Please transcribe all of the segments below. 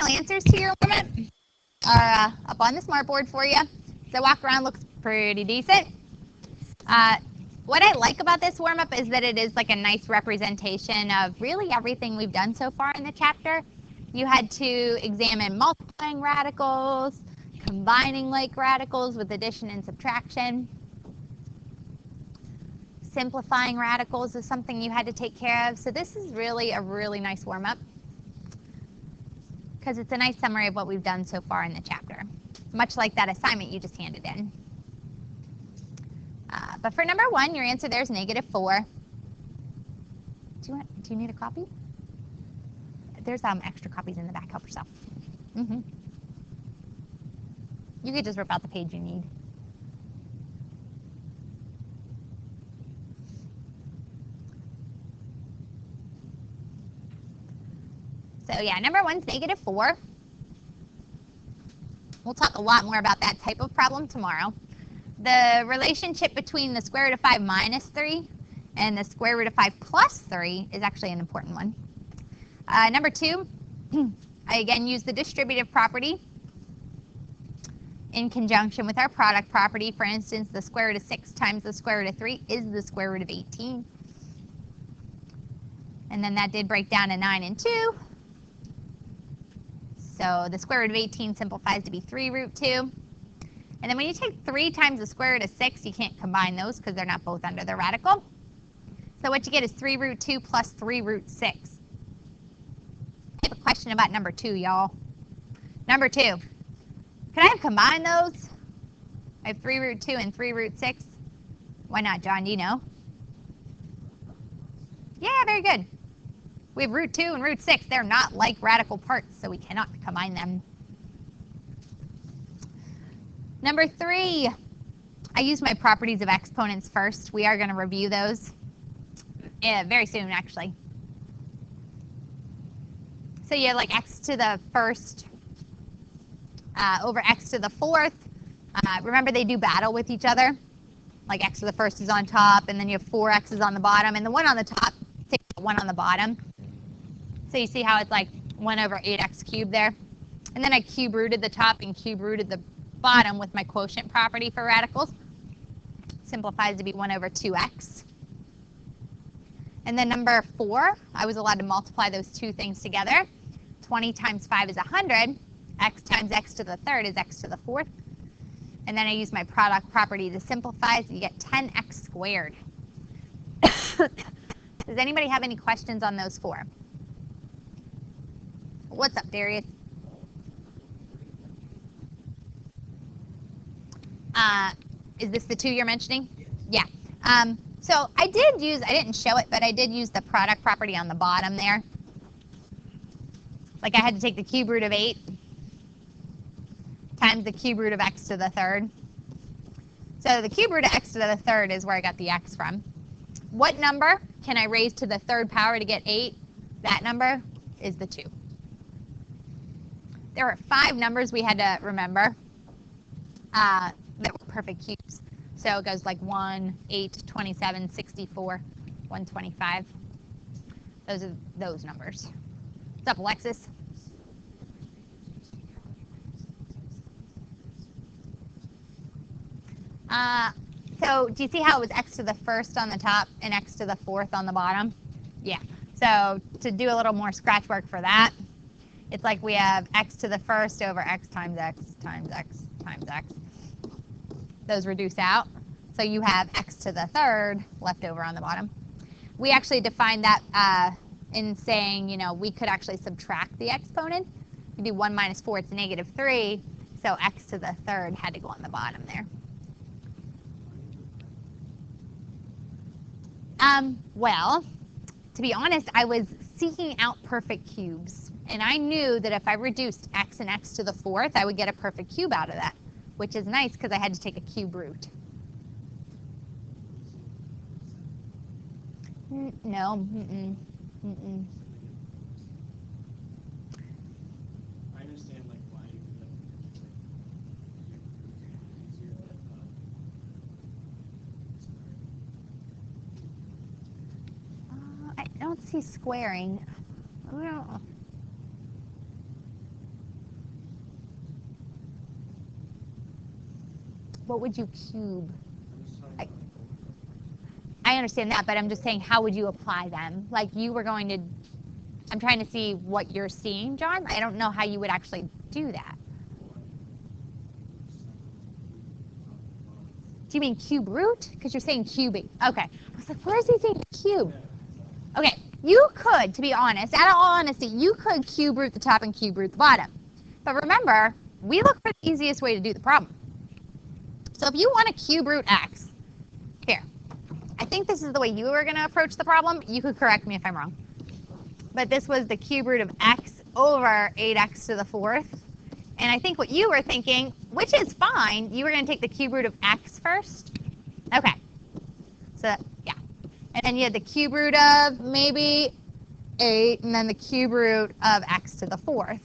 final answers to your warm-up are up on the smartboard for you. So walk around looks pretty decent. What I like about this warm-up is that it is like a nice representation of really everything we've done so far in the chapter. You had to examine multiplying radicals, combining like radicals with addition and subtraction. Simplifying radicals is something you had to take care of. So this is really a really nice warm-up because it's a nice summary of what we've done so far in the chapter, much like that assignment you just handed in. But for number 1, your answer there is -4. Do you need a copy? There's extra copies in the back. Help yourself. You could just rip out the page you need. So yeah, number 1's -4. We'll talk a lot more about that type of problem tomorrow. The relationship between the square root of 5 minus 3 and the square root of 5 plus 3 is actually an important one. Number 2, I again use the distributive property in conjunction with our product property. For instance, the square root of 6 times the square root of 3 is the square root of 18. And then that did break down to 9 and 2. So the square root of 18 simplifies to be 3 root 2. And then when you take 3 times the square root of 6, you can't combine those because they're not both under the radical. So what you get is 3 root 2 plus 3 root 6. I have a question about number 2, y'all. Number 2. Could I have combined those? I have 3 root 2 and 3 root 6. Why not, John? Do you know? Yeah, very good. We have root 2 and root 6. They're not like radical parts, so we cannot combine them. Number 3, I use my properties of exponents first. We are going to review those very soon, actually. So you have like x to the first over x to the fourth. Remember, they do battle with each other. Like x to the first is on top, and then you have 4 x's on the bottom, and the one on the top takes the one on the bottom. So you see how it's like 1 over 8x cubed there. And then I cube rooted the top and cube rooted the bottom with my quotient property for radicals. Simplifies to be 1 over 2x. And then number 4, I was allowed to multiply those two things together. 20 times 5 is 100. X times x to the third is x to the fourth. And then I use my product property to simplify, so you get 10x squared. Does anybody have any questions on those 4? What's up, Darius? Is this the 2 you're mentioning? Yeah. So I didn't show it, but I did use the product property on the bottom there. Like I had to take the cube root of 8 times the cube root of x to the third. So the cube root of x to the third is where I got the x from. What number can I raise to the third power to get 8? That number is the 2. There were 5 numbers we had to remember that were perfect cubes. So it goes like 1, 8, 27, 64, 125. Those are those numbers. What's up, Alexis? So do you see how it was x to the first on the top and x to the fourth on the bottom? Yeah. So to do a little more scratch work for that, it's like we have x to the first over x times x times x times x. Those reduce out. So you have x to the third left over on the bottom. We actually defined that in saying, you know, we could actually subtract the exponent. You do 1 minus 4, it's -3. So x to the third had to go on the bottom there. Well, to be honest, I was seeking out perfect cubes. And I knew that if I reduced x and x to the fourth, I would get a perfect cube out of that, which is nice because I had to take a cube root. No. I understand like why you would I don't see squaring. Well, What would you cube? I'm just talking I- about I understand that, but I'm just saying, how would you apply them? Like you were going to, I'm trying to see what you're seeing, John. I don't know how you would actually do that. Do you mean cube root? Because you're saying cubing. Okay. I was like, where is he saying cube? Okay. You could, to be honest, out of all honesty, you could cube root the top and cube root the bottom. But remember, we look for the easiest way to do the problem. So if you want to cube root x, here, I think this is the way you were going to approach the problem. You could correct me if I'm wrong. But this was the cube root of x over 8x to the fourth. And I think what you were thinking, which is fine, you were going to take the cube root of x first. Okay. So, yeah. And then you had the cube root of maybe 8, and then the cube root of x to the fourth.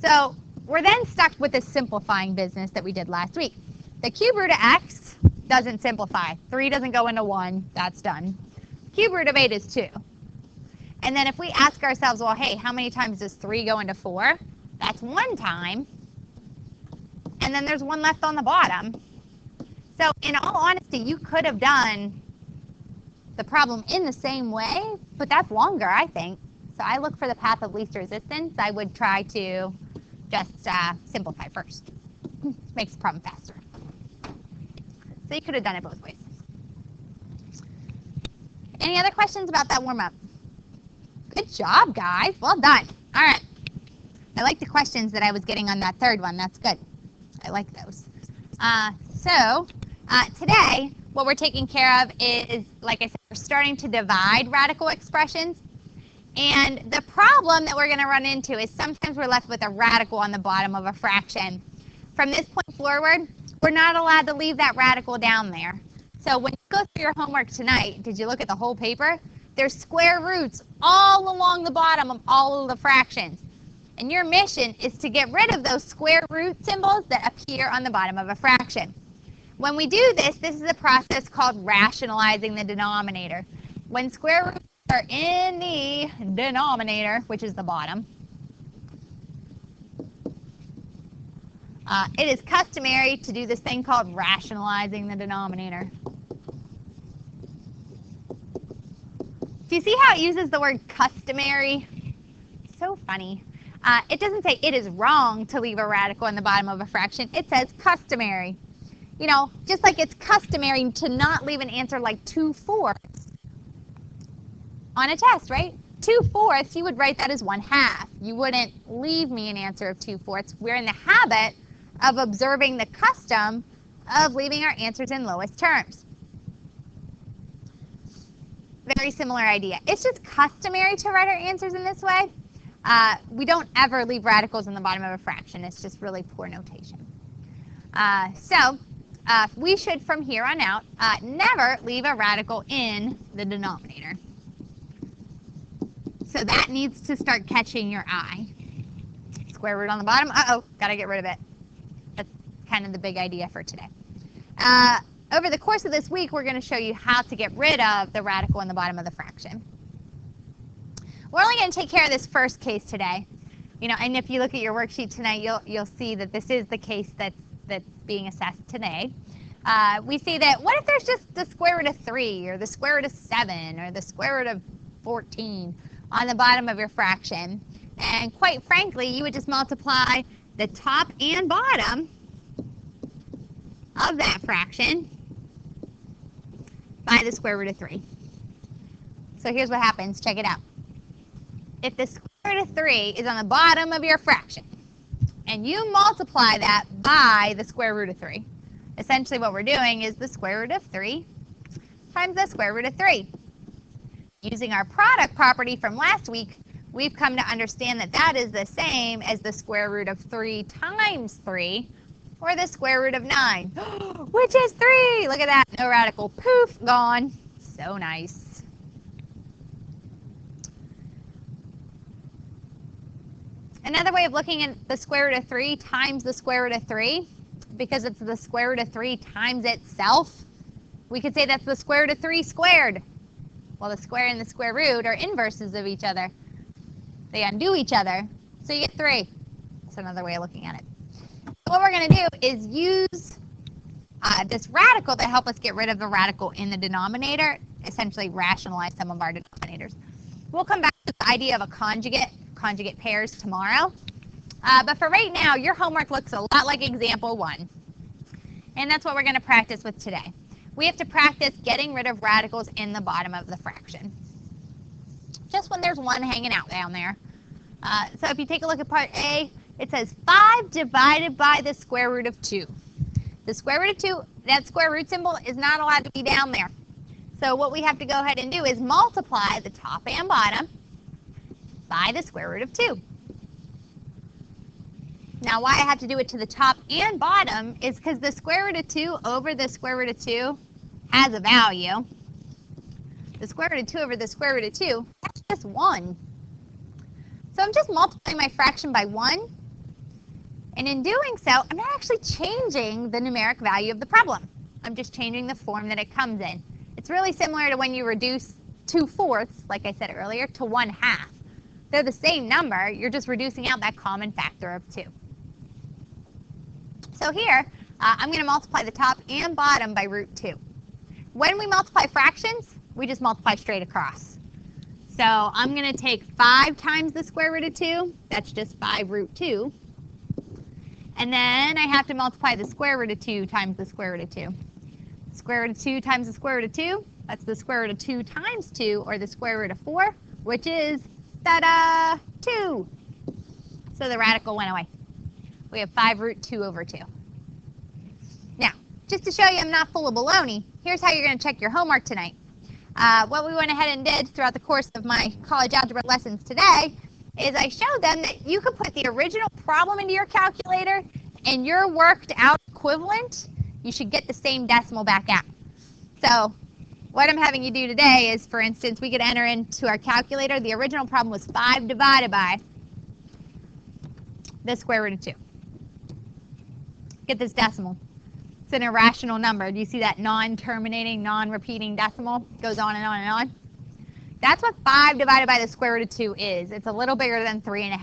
So we're then stuck with this simplifying business that we did last week. The cube root of x doesn't simplify. 3 doesn't go into 1. That's done. Cube root of 8 is 2. And then if we ask ourselves, well, hey, how many times does 3 go into 4? That's 1 time. And then there's 1 left on the bottom. So in all honesty, you could have done the problem in the same way, but that's longer, I think. So I look for the path of least resistance. I would try to just simplify first. Makes the problem faster. So you could have done it both ways. Any other questions about that warm-up? Good job, guys. Well done. All right. I like the questions that I was getting on that third one. That's good. I like those. Today, what we're taking care of is, like I said, we're starting to divide radical expressions. And the problem that we're going to run into is sometimes we're left with a radical on the bottom of a fraction. From this point forward, we're not allowed to leave that radical down there. So when you go through your homework tonight, did you look at the whole paper? There's square roots all along the bottom of all of the fractions. And your mission is to get rid of those square root symbols that appear on the bottom of a fraction. When we do this, this is a process called rationalizing the denominator. When square roots are in the denominator, which is the bottom, it is customary to do this thing called rationalizing the denominator. Do you see how it uses the word customary? So funny. It doesn't say it is wrong to leave a radical in the bottom of a fraction. It says customary. You know, just like it's customary to not leave an answer like 2/4 on a test, right? 2/4, you would write that as 1/2. You wouldn't leave me an answer of 2/4. We're in the habit of observing the custom of leaving our answers in lowest terms. Very similar idea. It's just customary to write our answers in this way. We don't ever leave radicals in the bottom of a fraction. It's just really poor notation. We should, from here on out, never leave a radical in the denominator. So that needs to start catching your eye. Square root on the bottom. Uh-oh, got to get rid of it. That's kind of the big idea for today. Over the course of this week, we're going to show you how to get rid of the radical in the bottom of the fraction. We're only going to take care of this first case today. You know, and if you look at your worksheet tonight, you'll see that this is the case that's being assessed today. We see that what if there's just the square root of 3 or the square root of 7 or the square root of 14 on the bottom of your fraction? And quite frankly, you would just multiply the top and bottom of that fraction by the square root of 3. So here's what happens. Check it out. If the square root of 3 is on the bottom of your fraction, and you multiply that by the square root of 3, essentially what we're doing is the square root of 3 times the square root of 3. Using our product property from last week, we've come to understand that that is the same as the square root of 3 times 3, or the square root of 9, which is 3. Look at that. No radical. Poof, gone. So nice. Another way of looking at the square root of 3 times the square root of 3, because it's the square root of 3 times itself, we could say that's the square root of 3 squared. Well, the square and the square root are inverses of each other. They undo each other, so you get 3. That's another way of looking at it. So what we're going to do is use this radical to help us get rid of the radical in the denominator, essentially rationalize some of our denominators. We'll come back to the idea of a conjugate pairs tomorrow. But for right now, your homework looks a lot like example 1. And that's what we're going to practice with today. We have to practice getting rid of radicals in the bottom of the fraction. Just when there's one hanging out down there. So if you take a look at part A, it says 5 divided by the square root of 2. The square root of 2, that square root symbol is not allowed to be down there. So what we have to go ahead and do is multiply the top and bottom by the square root of 2. Now why I have to do it to the top and bottom is because the square root of 2 over the square root of 2 has a value. The square root of 2 over the square root of 2, that's just 1. So I'm just multiplying my fraction by 1. And in doing so, I'm not actually changing the numeric value of the problem. I'm just changing the form that it comes in. It's really similar to when you reduce 2/4, like I said earlier, to 1/2. They're the same number, you're just reducing out that common factor of 2. So here, I'm going to multiply the top and bottom by root 2. When we multiply fractions, we just multiply straight across. So I'm going to take 5 times the square root of 2, that's just 5 root 2. And then I have to multiply the square root of 2 times the square root of 2. Square root of 2 times the square root of 2, that's the square root of 2 times 2, or the square root of 4, which is, ta-da, 2. So the radical went away. We have 5 root 2 over 2. Now, just to show you I'm not full of baloney, here's how you're going to check your homework tonight. What we went ahead and did throughout the course of my college algebra lessons today is I showed them that you could put the original problem into your calculator and your worked out equivalent, you should get the same decimal back out. So what I'm having you do today is, for instance, we could enter into our calculator, the original problem was 5 divided by the square root of 2. Get this decimal. It's an irrational number. Do you see that non-terminating, non-repeating decimal? Goes on and on and on. That's what 5 divided by the square root of 2 is. It's a little bigger than 3.5.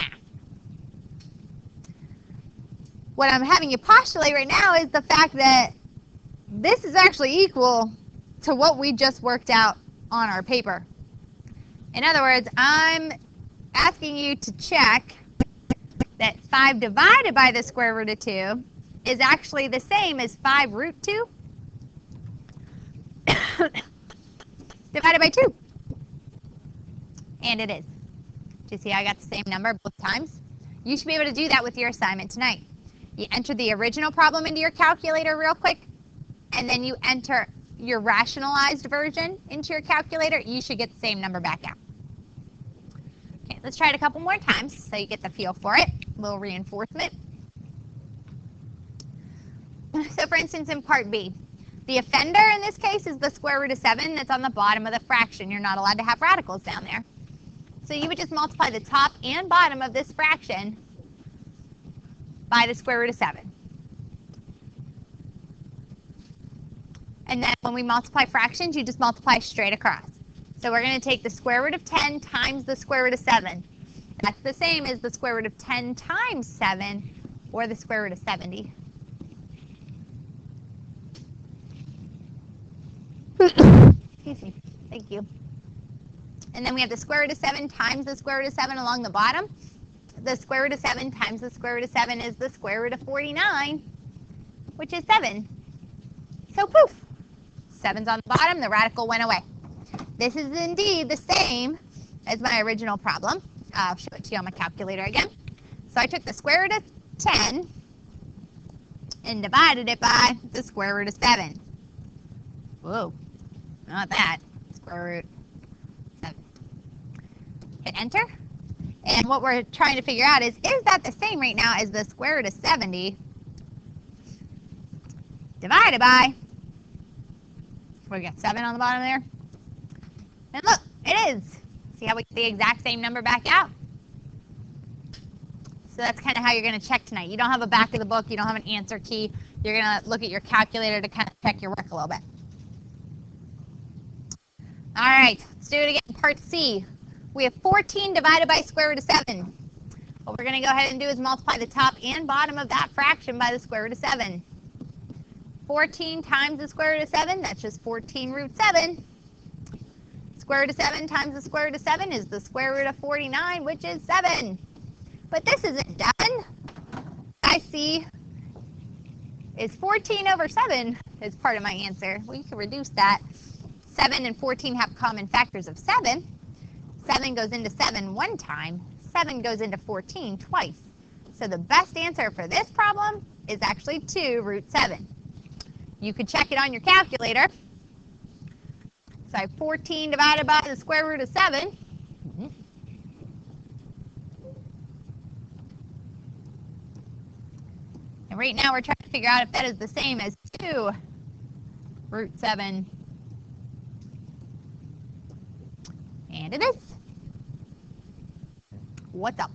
What I'm having you postulate right now is the fact that this is actually equal to what we just worked out on our paper. In other words, I'm asking you to check that 5 divided by the square root of 2 is actually the same as 5 root 2 divided by 2. And it is. Do you see I got the same number both times? You should be able to do that with your assignment tonight. You enter the original problem into your calculator real quick, and then you enter your rationalized version into your calculator. You should get the same number back out. Okay, let's try it a couple more times so you get the feel for it. A little reinforcement. So for instance, in part B, the offender in this case is the square root of 7 that's on the bottom of the fraction. You're not allowed to have radicals down there. So you would just multiply the top and bottom of this fraction by the square root of 7. And then when we multiply fractions, you just multiply straight across. So we're going to take the square root of 10 times the square root of 7. That's the same as the square root of 10 times 7, or the square root of 70. Excuse me. Thank you. And then we have the square root of 7 times the square root of 7 along the bottom. The square root of 7 times the square root of 7 is the square root of 49, which is 7. So poof, 7's on the bottom, the radical went away. This is indeed the same as my original problem. I'll show it to you on my calculator again. So I took the square root of 10 and divided it by the square root of 7. Whoa, not that, square root 7. Hit enter. And what we're trying to figure out is that the same right now as the square root of 70 divided by, we got 7 on the bottom there. And look, it is. See how we get the exact same number back out? So that's kind of how you're going to check tonight. You don't have a back of the book. You don't have an answer key. You're going to look at your calculator to kind of check your work a little bit. All right, let's do it again. Part C. We have 14 divided by square root of 7. What we're going to go ahead and do is multiply the top and bottom of that fraction by the square root of 7. 14 times the square root of 7, that's just 14 root 7. Square root of 7 times the square root of 7 is the square root of 49, which is 7. But this isn't done. I see is 14 over 7 is part of my answer. Well, you can reduce that. 7 and 14 have common factors of 7. 7 goes into 7 one time. 7 goes into 14 twice. So the best answer for this problem is actually 2 root 7. You could check it on your calculator. So I have 14 divided by the square root of 7. And right now we're trying to figure out if that is the same as 2 root 7. And it is. What's up?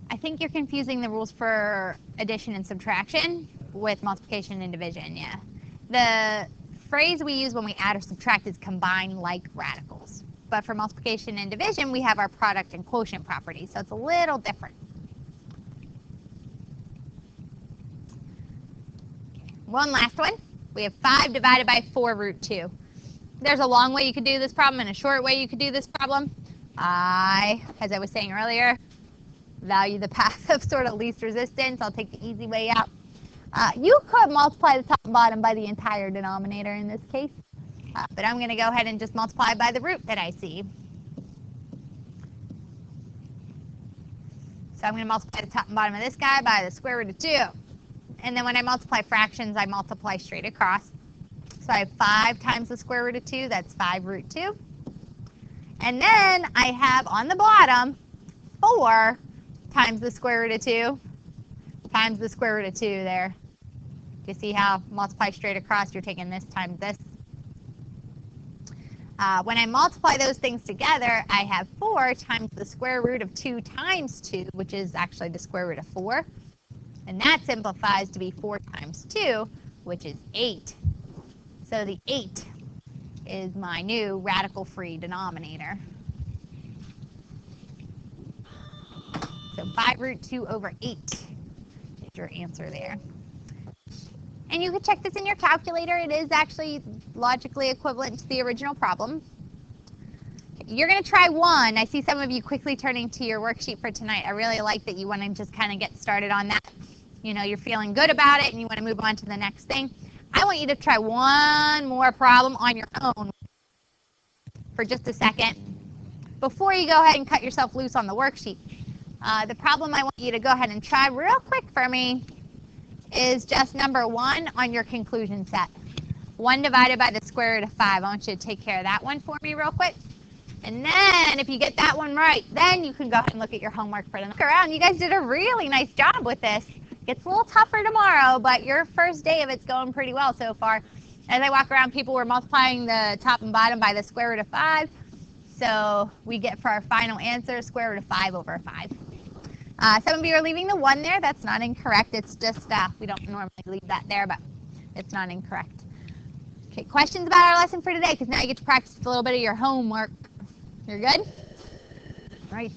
I think you're confusing the rules for addition and subtraction with multiplication and division, yeah. The phrase we use when we add or subtract is combine like radicals. But for multiplication and division, we have our product and quotient properties, so it's a little different. One last one. We have 5 divided by 4 root 2. There's a long way you could do this problem and a short way you could do this problem. As I was saying earlier, value the path of sort of least resistance. I'll take the easy way out. You could multiply the top and bottom by the entire denominator in this case, but I'm going to go ahead and just multiply by the root that I see. So I'm going to multiply the top and bottom of this guy by the square root of 2. And then when I multiply fractions, I multiply straight across. So I have 5 times the square root of 2, that's 5 root 2. And then I have on the bottom 4 times the square root of 2 times the square root of 2 there. Do you see how multiply straight across, you're taking this times this? When I multiply those things together, I have 4 times the square root of 2 times 2, which is actually the square root of 4. And that simplifies to be 4 times 2, which is 8. So the 8 is my new radical-free denominator. So 5 root 2 over 8 is your answer there. And you can check this in your calculator. It is actually logically equivalent to the original problem. You're going to try one. I see some of you quickly turning to your worksheet for tonight. I really like that you want to just kind of get started on that. You know, you're feeling good about it and you want to move on to the next thing. I want you to try one more problem on your own for just a second before you go ahead and cut yourself loose on the worksheet. The problem I want you to go ahead and try real quick for me is just number 1 on your conclusion set. 1 divided by the square root of 5. I want you to take care of that one for me real quick. And then if you get that one right, then you can go ahead and look at your homework for the next round. You guys did a really nice job with this. Gets a little tougher tomorrow, but your first day of it's going pretty well so far. As I walk around, people were multiplying the top and bottom by the square root of 5. So we get for our final answer square root of 5 over 5. Some of you are leaving the 1 there. That's not incorrect. It's just we don't normally leave that there, but it's not incorrect. Okay, questions about our lesson for today? Because now you get to practice a little bit of your homework. You're good? All right.